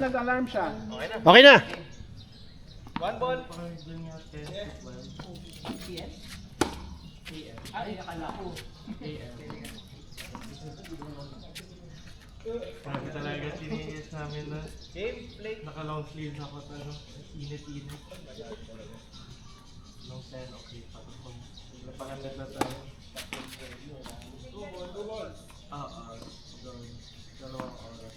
Nag-alarm siya. Okay na. One ball. Ay, akala ko. Sabi talaga sininis namin na Game, play. naka-long sleeves ako at ano, init-init. Long 10, okay pa. Napangalit na tayo. Two balls. Dalawang oras.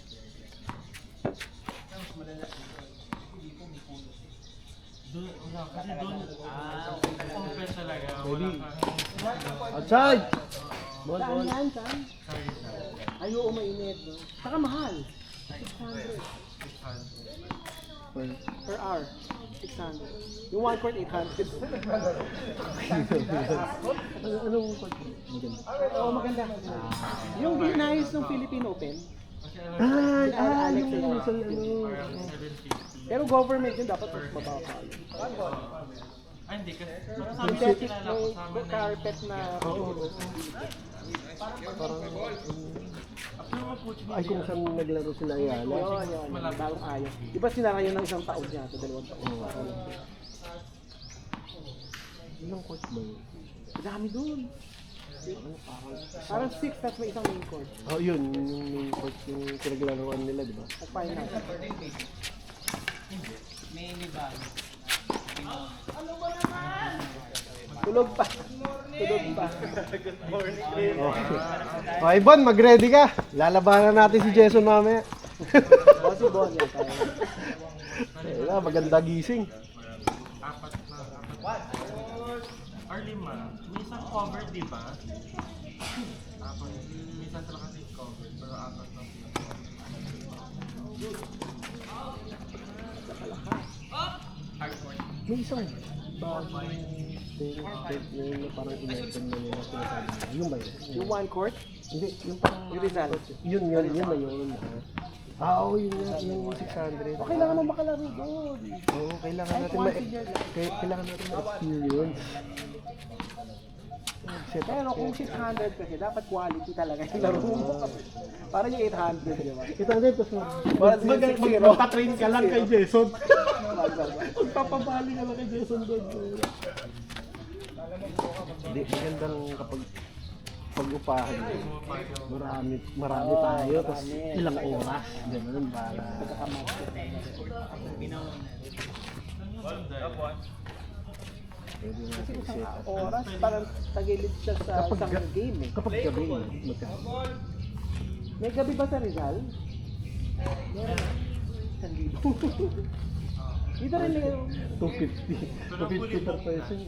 Doon, wala. Kasi doon, open talaga. Wala kang... Outside. Saan yan? Saan? Sorry, sorry. Ay, oo, mainit. No? Saka mahal. 600 per hour. 600. Yung 1 quart, 800. Anong court? Oo, maganda. Yung ginayos ng Philippine Open. Kasi Alex yung yun. isang ano. parang 750. Pero government yun, dapat mas mababa. Ay, hindi. Kasi sabi ko Synthetic kilala ko sa may amin na carpet na... Parang, ay kung saan naglaro sila yan. Yun. Bagong ayaw. Di ba sinara yun ng isang taon niya? 2 taon. Ilang court ba yun? Dami dun. Parang 6 tapos may isang main court. Oh, yun. Yung main court, yung pinaglaruan nila, di ba? At final. Tulog pa. Tulog pa. Okay, Bon, mag-ready ka. Lalabanan natin si Jason mamaya. O si Bon yan tayo. Wala, maganda gising. apat or 5. May isang cover, di ba? Apat. May isang talaga kasi cover, pero apat na sila. Hardcore. May isang bagong thing na parang in-open na nila sinasabi nila. Yung ba yun? Yung 1 court, Hindi, yung parang... yung Rizal. Yun na yun. Oo, yun nga, yung 600. O kailangan mo makalaro doon. Oo, kailangan natin kailangan natin ma-experience. Pero kung 600 kasi, dapat quality talaga yung laro mo. Parang yung 800, di ba? Ito na ito. Magka-train ka lang kay Jason. Magpapabali ka lang kay Jason doon. Hindi, magandang kapag pag-upahan marami tayo, tapos ilang oras, gano'n para pwede natin set up. Oras, parang tagilid siya sa isang game eh. Kapag gabi, magkano? May gabi ba sa Rizal? Meron. 1,000. Dito rin yung... 250. 250 per person.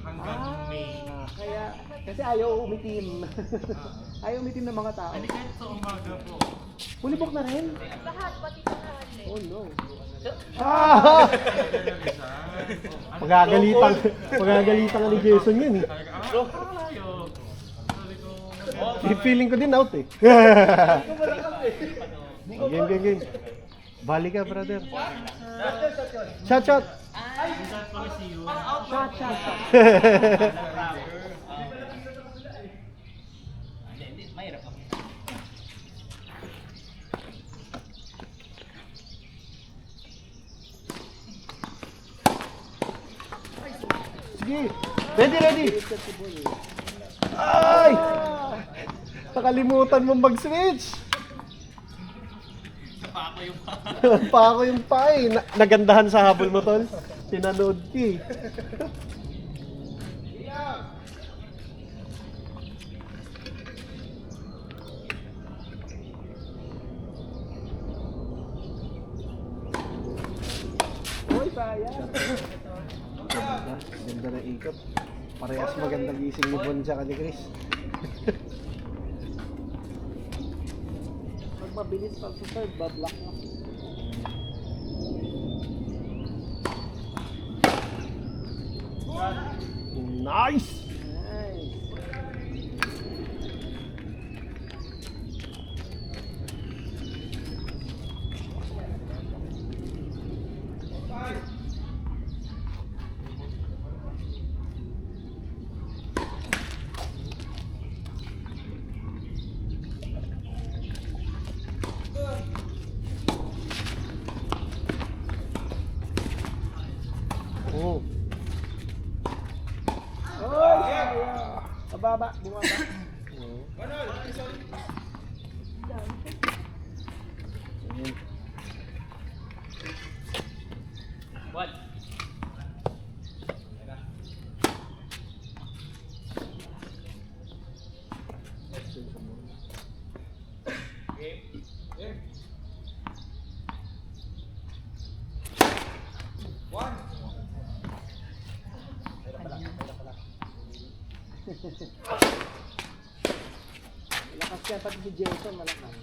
Hanggang May. Kaya, kasi ayaw umitim. Ayaw umitim ng mga tao. Hindi kahit sa umaga po. Fully book na rin? Lahat, pati sa lahat eh. Oh no. Magagalitan ka ni Jason yun eh. Tayo. Sabi ko, Feeling ko din out eh. Game. Bali ka, brother. Shot. shot policy yun. Shot. Sige. Ready. Ay! Nakalimutan mo mag-switch. Pa ako yung pa eh. Nagandahan sa habol mo, tol. Pinanood ki. Uy, sayang. Ganda na ikot. Parehas maganda gising ni Bon tsaka ni Chris. Pag mabilis pag serve, bablock na. Nice! Nice. bumaba. Oo. One. Lakas yan, pati si Jason, malakas.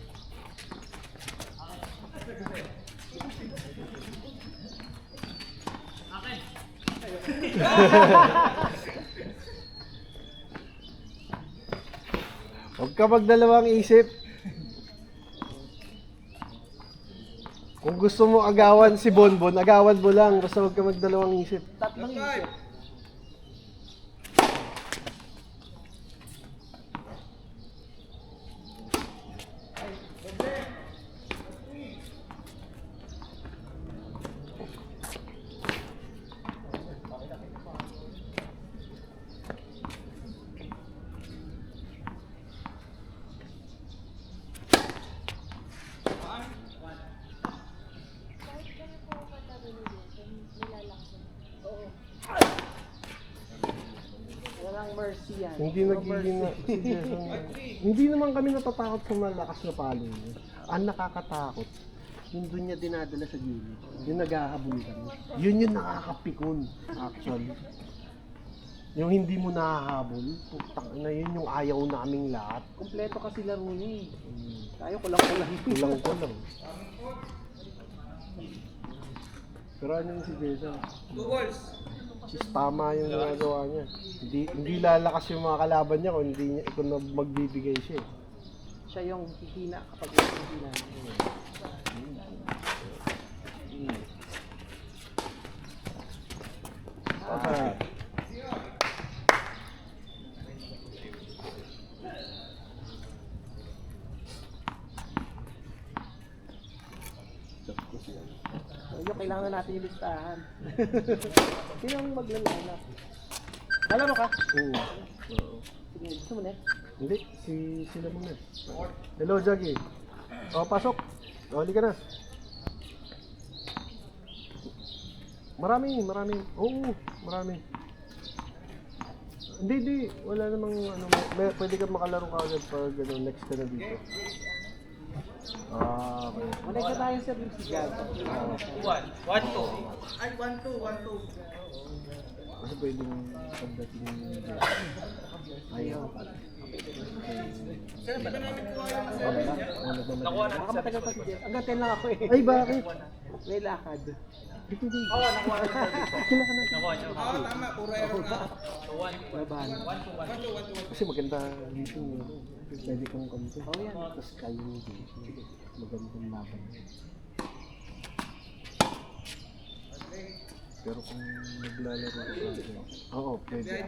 Huwag ka magdalawang isip. Kung gusto mo agawan si Bonbon, agawan mo lang. Basta huwag ka magdalawang isip. Tatlong isip. Kahit kami po katabi ni Jason, nilalaksan. Walang mercy yan. Hindi nagiging si Jason. Hindi naman kami natatakot sa malakas na palo niya. Ang nakakatakot, yung doon niya dinadala sa gilid. Yung naghahabol kami. Yun yung nakakapikon, actually. Yung hindi mo nahahabol, putang na yun yung ayaw naming lahat. Kompleto kasi laro niya eh. Tayo kulang-kulang. Kulang-kulang. Pero ano yung si Jason? 2 balls. Just tama yung ginagawa niya. Hindi lalakas yung mga kalaban niya kung hindi niya kung magbibigay siya. Siya yung hihina kapag hihina. Okay. So, yun, kailangan natin yung listahan. Sino ang maglalala? Alam mo ka? Oo. Oo. Sige, gusto mo na eh. Hindi, sila muna. Hello, Jackie. O, pasok. O, halika na. Marami. Oo, marami. Hindi. Wala namang ano, pwede ka makalaro ka agad pag ano, next ka na dito. Ah, okay. Manay ka tayo sa si Gab. 1, 2. Ay, 1, 2, 1, 2. Kasi pwedeng pagdating dito. Ayaw. Sir, ba namin kuha yung Nakuha na. Baka matagal pa si Jeff. Hanggang 10 lang ako eh. Ay, bakit? May lakad. Dito. Oo, nakuha na sa dito. Kila ka na. Nakuha niyo. Oo, tama. Puro error na. 1, Laban. 1, 2, 1, 2. Kasi maganda dito. Pwede kang kampo. Oh, yan. Tapos kayo dito. Magandang laban. Pero kung naglalaro ka oo, pwede.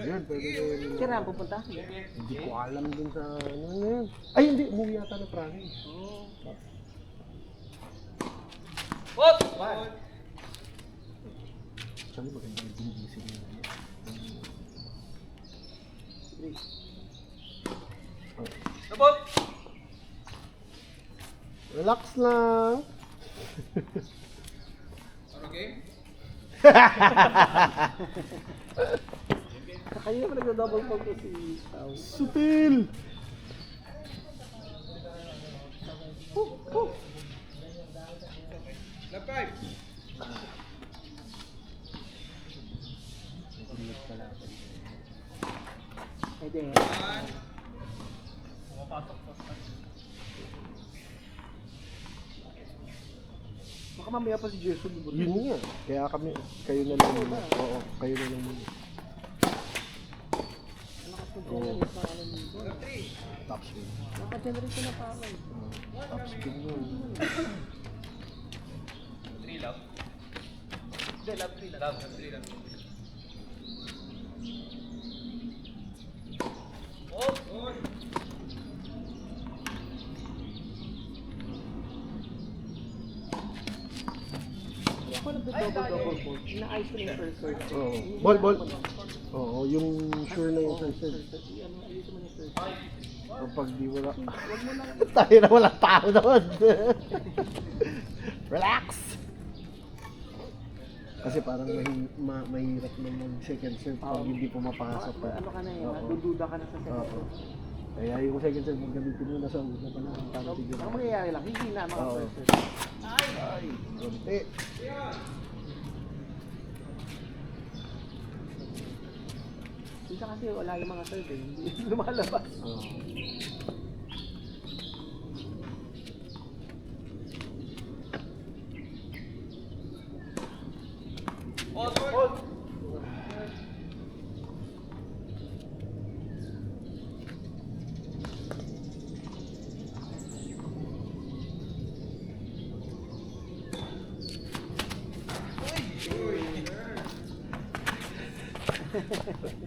Yun, pwede yun. Sira ang pupunta? Hindi ko alam dun sa ano na yun. Ay, hindi. Umuwi yata na province. Oo. What? Actually, maganda yung binisip niya. Double. Relax lang. Okay. Kaya naman nagda-double pog ko si Tao. Sutil! Na 5. Pwede. Baka mamaya pa si Jason. Yun nga. Kaya kami, kayo na lang muna. Oo, kayo na lang muna. Nakapagenerate na ano dito. Top spin. Nakagenerate na power. Top spin yun. 3 love. Hindi, love 3 lang. Love 3 lang. Oh! Ako nagdo-double fault. Inaayos ko na yung first serve. Oo. Hindi Ball, na ball. ako Oo, yung sure na yung first serve. Ayusin mo na yung first serve. Kapag di wala. Huwag mo lang. Tayo na walang tao doon. Relax! Kasi parang mahirap na mag-second serve pag hindi pumapasok pa. Ano ka na yun? Oo. Dududa ka na sa second Oo. serve. Kaya yung second serve, gamitin mo na sa una pa lang. Para siguro. Ang mangyayari lang, hindi na mga Oo. first serve. Ay! Konti. Minsan kasi wala yung mga serve eh. Hindi lumalabas. Oo.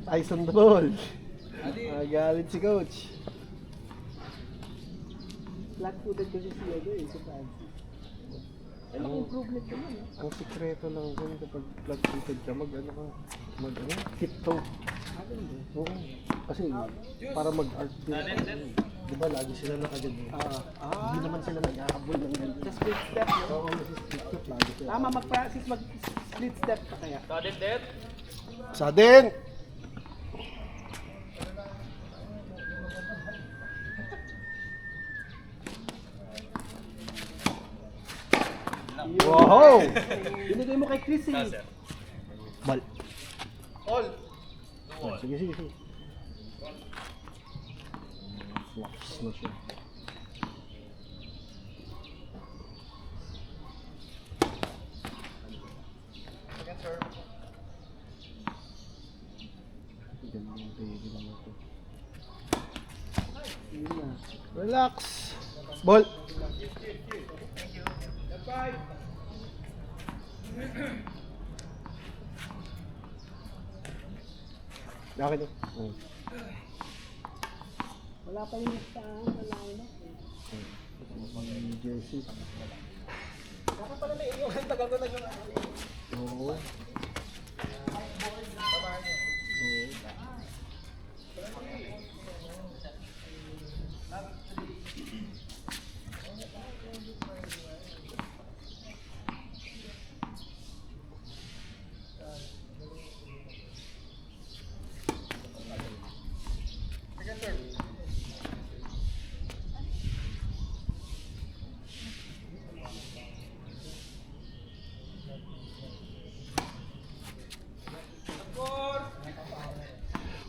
Tyson the ball. Galit si coach. Flat-footed kasi si Edo eh, si Francis. Ano ang improvement naman eh. Ang sikreto lang dun kapag flat-footed ka, hip toe. Oo. Kasi para mag-art din. Di ba lagi sila nakaganyan? Hindi naman sila nag-aabol ng ganyan. Sa split step, no? Oo, kasi split step lagi sila. Tama, mag-practice mag-split step ka kaya. Sa din! Wow! Binigay mo kay Chris eh. Bal. All. Sige, sige, sige. Flux na siya. Gandang tigil naman ito. Yun na. Relax. Ball. Akin yun. Wala pa yung listahan sa lineup eh. Jersey. Dapat pala na yung tagal ko na yung Oo. Oo.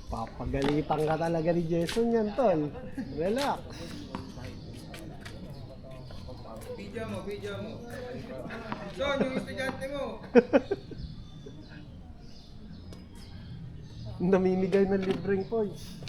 Papagalitan ka talaga ni Jason yan, tol. Relax. video mo. Son, yung estudyante mo. Namimigay ng libreng points.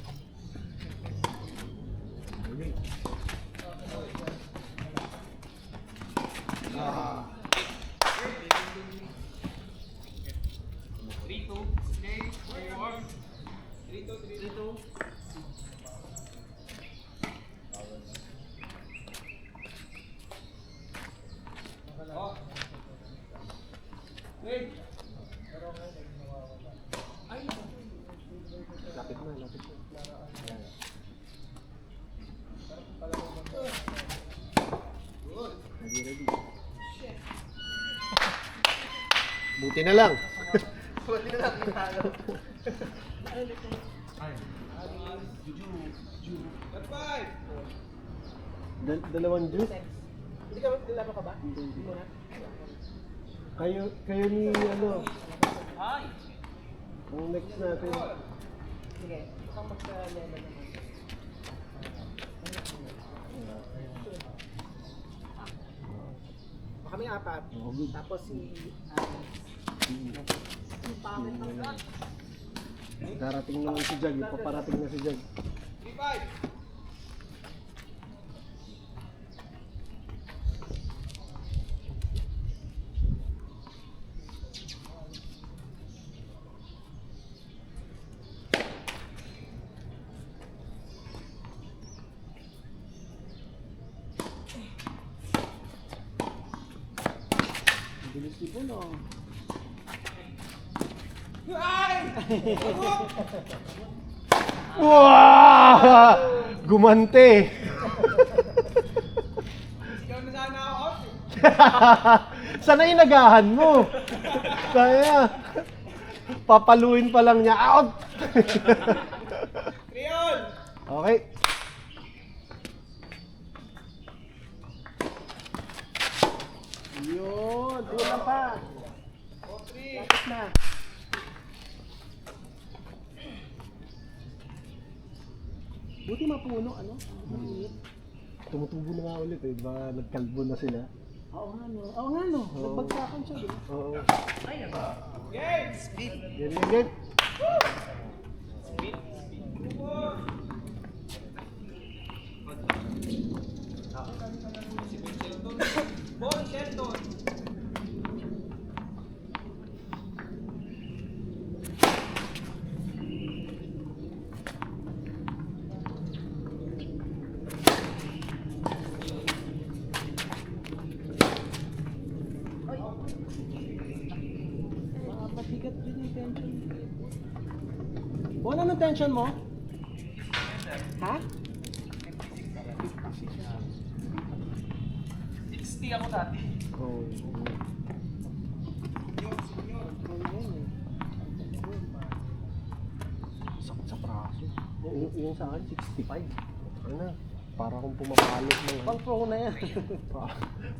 Lapit na, lapit na. Ready, ready. Buti na lang. Dalawang juice? Hindi ka laro ka ba? Hindi mo na. Kayo ni ano? Ang next natin. Sige, baka magka-level naman. Baka may apat. Oo, good. Tapos si... Darating na si Jag, paparating na si Jag. 3-5. Bilis ni Puno. Wow! Gumante! Sana inagahan mo. Kaya, papaluin pa lang niya. Out! Okay. Yun, kulang pa. Lapit na. Buti mapuno, ano? Mainit. Tumutubo na nga ulit eh. Baka nagkalbo na sila. Oo nga no. Oo nga no. Nagbagsakan siya din. Oo. Game! Speed! Game. Ball, Shelton! Mabigat din yung tension. Ano anong tension mo? Ha? 60 ako dati. Oo. Sakit sa braso. Yung sa akin, 65. Ano na? Para akong pumapalo ng Pang pro na yan.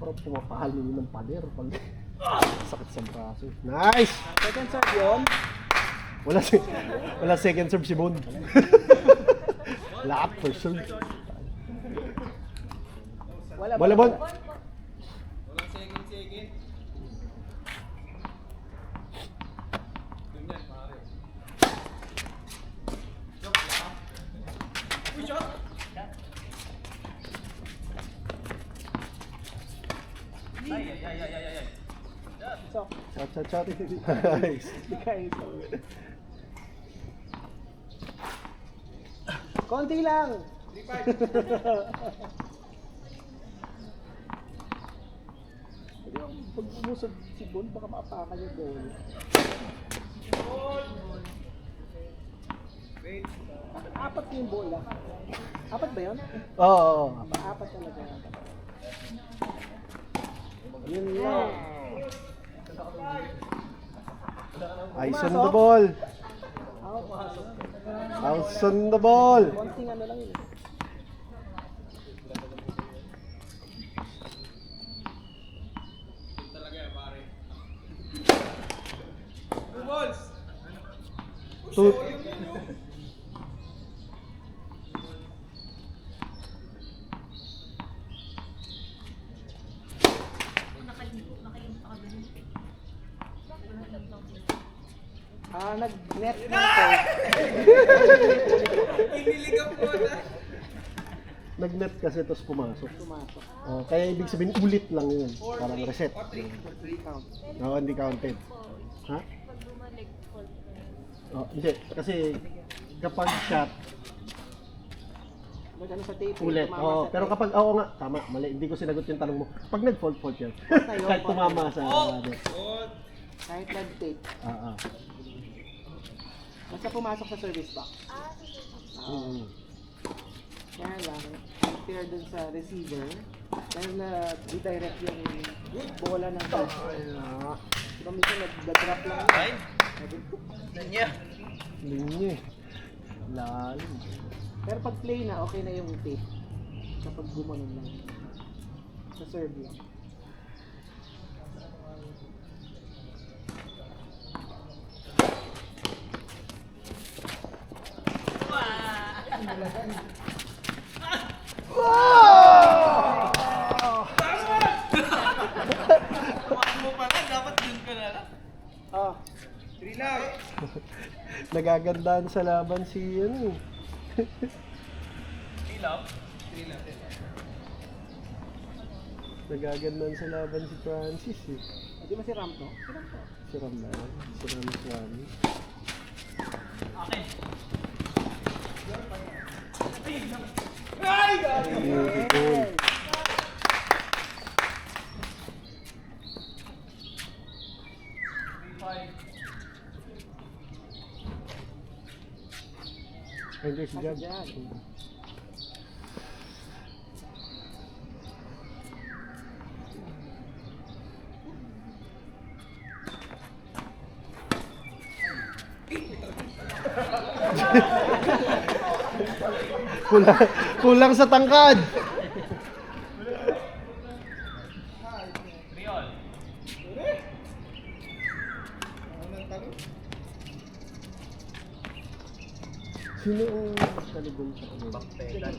Parang pumapalo ng pader. Sakit sa braso. Nice! Second serve yun. Wala second serve si Bon. Lahat first serve. Wala Wala Bon. Walang second. Ganyan, pare. Joke lang. Uy, shot! Ay. So, Chat. Nice. di kayo so. Konti lang. 3-5. Pag umusog si Bon, baka maapakan yung goal. Wait. Apat yung bola. Apat ba yun? Oo. Apat talaga. Yun lang. Eyes on the ball. Out. Eyes on the ball. Konting ano lang yun. Talaga yan, pare. 2 balls! Two. Nag-net na to. Iniligam ko na. Nag-net kasi tapos pumasok. Pumasok. Oh, kaya ibig sabihin ulit lang yun. Parang reset. 3 count. Oo, hindi counted. Ha? Pag bumalik, fault pa rin. Oh, hindi. Kasi kapag shot, Ano sa tape. ulit. tumama Oh, sa pero tape. kapag, oo nga, tama, mali. Hindi ko sinagot yung tanong mo. Pag nag-fault yan. Kahit tumama sa net. Good. Kahit nag-tape. Ah. Basta pumasok sa service box. Mm. Kaya lang, compare dun sa receiver, dahil na redirect yung bola ng coach. Diba minsan nag-drop lang yun. Nanya. Linya. Lalim. Pero pag play na, okay na yung tape. Kapag gumanon lang. Sa serve lang. Mo pa lang, dapat dun ka na lang. Ah, 3 lang. Nagagandahan sa laban si ano. 3 lang? 3 lang. Nagagandahan sa laban si Francis eh. di ba si Ram to? Si Ram to. Si Ram na. Si Ram Swami. Ay! Beautiful. Hindi si Jad. Jad. Kulang sa tangkad. Riol. Sino ang talibong sa kanila? Bakpelan.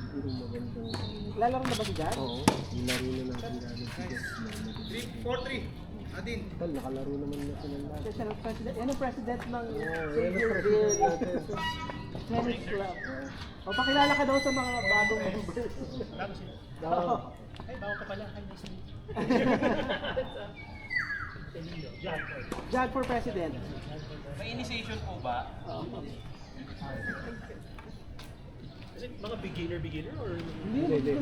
Siguro magandang... Lalaro na ba si Jad? Oo, nilaro na natin gamit si Jad. 3-4-3. Adin. Tal, nakalaro naman na sila lahat. Siya ang president. Yan ang president ng Oo, yan ang Savior president Bill natin. Tennis Club. O, pakilala ka daw sa mga bagong members. Oo. Ay, bago ka pala. Ay, nice to meet you. Jad for president. May initiation po ba? Oo. Is it mga beginner or? Hindi.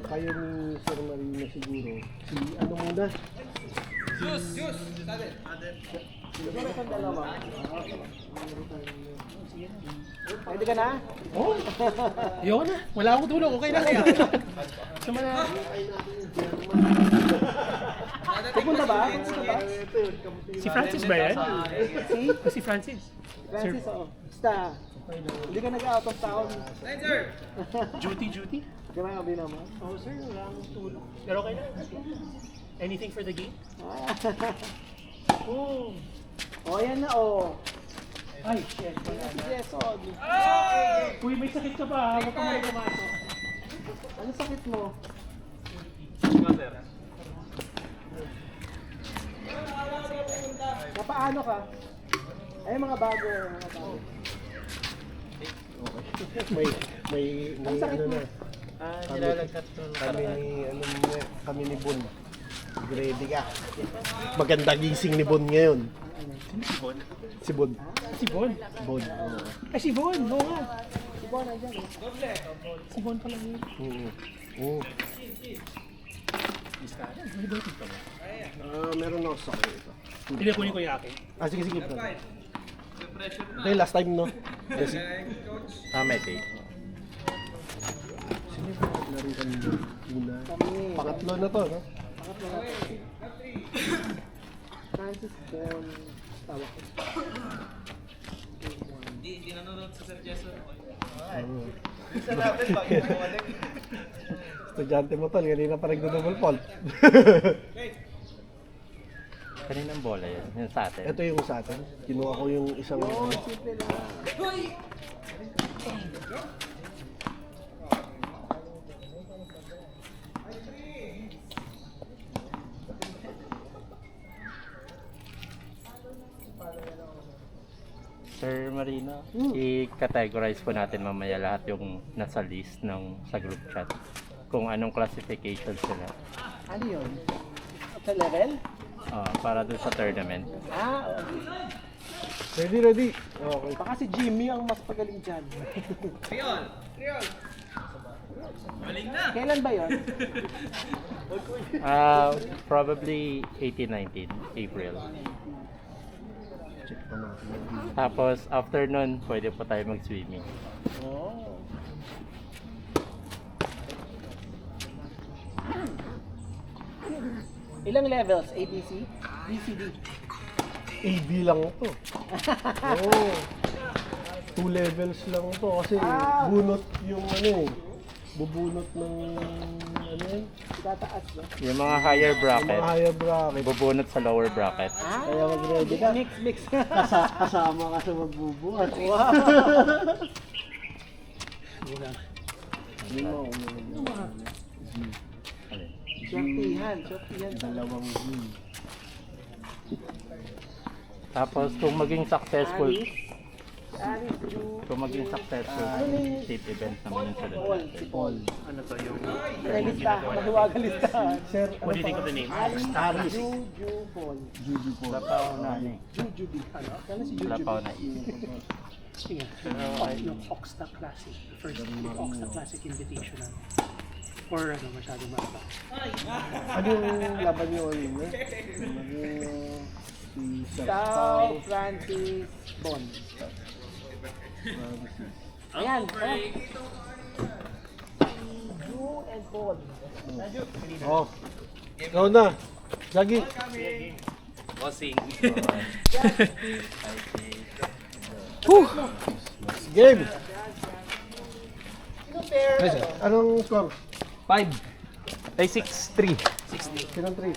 Kayo ni Sir Marina siguro. Si ano muna? Juice. Adin. Siguro sa dalawa. Pwede ka na? Oo. Yun na. Wala akong tulong. Okay na. Sumala. Pupunta ba? Pupunta ba? Si Francis ba yan? Si Si Francis. Francis, oo. Basta, hindi ka nag-out of town. Sir. Duty? Grabe naman. Oh, sir, wala akong tulong. Pero okay na. Anything for the game? Oh. O, yan na, o. Ay, shit. Si Jason. Uy, may sakit ka pa. Huwag ka muna pumasok. Ano sakit mo? Sir. Napaano ka? Ay, mga bago. May Ang sakit ano mo? na. Nilalagkat ko. Kami ni Bon. Ready ka. Maganda gising ni Bon ngayon. Si Bon? Si Bon. Si Bon? Bon. Oo. Ay, si Bon. Oo nga. Si Bon, nandiyan eh. Si Bon pala yun. Oo. May dating pa ba? Meron ako sa akin ito. Hindi, kunin ko yung akin. Sige. Okay, last time no? Yes. May take. Sino ba naglaro kanina? Una. Kami. Pangatlo na to, no? Pangatlo na to. Francis Bon. Tawag ko. Hindi nanonood sa Sir Jason. Oo. Isa natin bago bumalik. Estudyante mo tol, kanina pa nagdo-double fault. Kaninang bola yun? Yung sa atin? Ito yung sa atin. Kinuha ko yung isang... Yun, simple lang. Sir Marino, i-categorize po natin mamaya lahat yung nasa list ng sa group chat. Kung anong classification sila. Ano yun? Sa level? Para dun sa tournament. Okay. Ready. Okay. Baka si Jimmy ang mas pagaling dyan. Riol. Maling na. Kailan ba yun? Probably 18-19 April. Check pa natin. Tapos after nun, pwede po tayo mag-swimming. Oh. Ilang levels? ABC? BCD? AB lang to. Oo. 2 levels lang to kasi bunot yung ano eh. Bubunot ng ano yun? Tataas, no? Yung mga higher Yung bracket, mga higher bracket. bubunot sa lower bracket. Kaya mag-ready ka. Mix. Kasama ka sa magbubuhat. Wow! Lima o Shortihan. dalawang G. Tapos kung maging successful, Aris, yung kung maging successful, safe event naman yung sunod Paul. natin. Si Paul. Ano to yung... May lista. Mahiwaga lista. Sir, What do you think of the name? Aris. Juju Paul. Juju po. Wala pa ako na ano eh. Jujubi. Ano? Kano si Wala Jujubi? pa ako na Sige. Yung Oxta Classic. First Oxta Classic Invitational. 4 ano, masyadong mababa. Ano yung laban nyo kanina? Naging si Sir Tao Francis Bond. Ayan, ayan. Drew and Paul. Oh. Ikaw na. Lagi. Bossing. Game. Anong score? 5. Ay, 6-3. Sinong 3?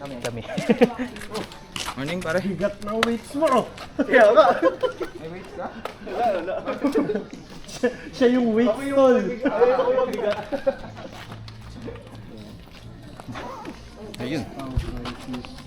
Kami. Morning, pare. Bigat ng weights mo. Kaya nga. May weights ka? Siya yung weight tol. Ayun. Oh, Francis.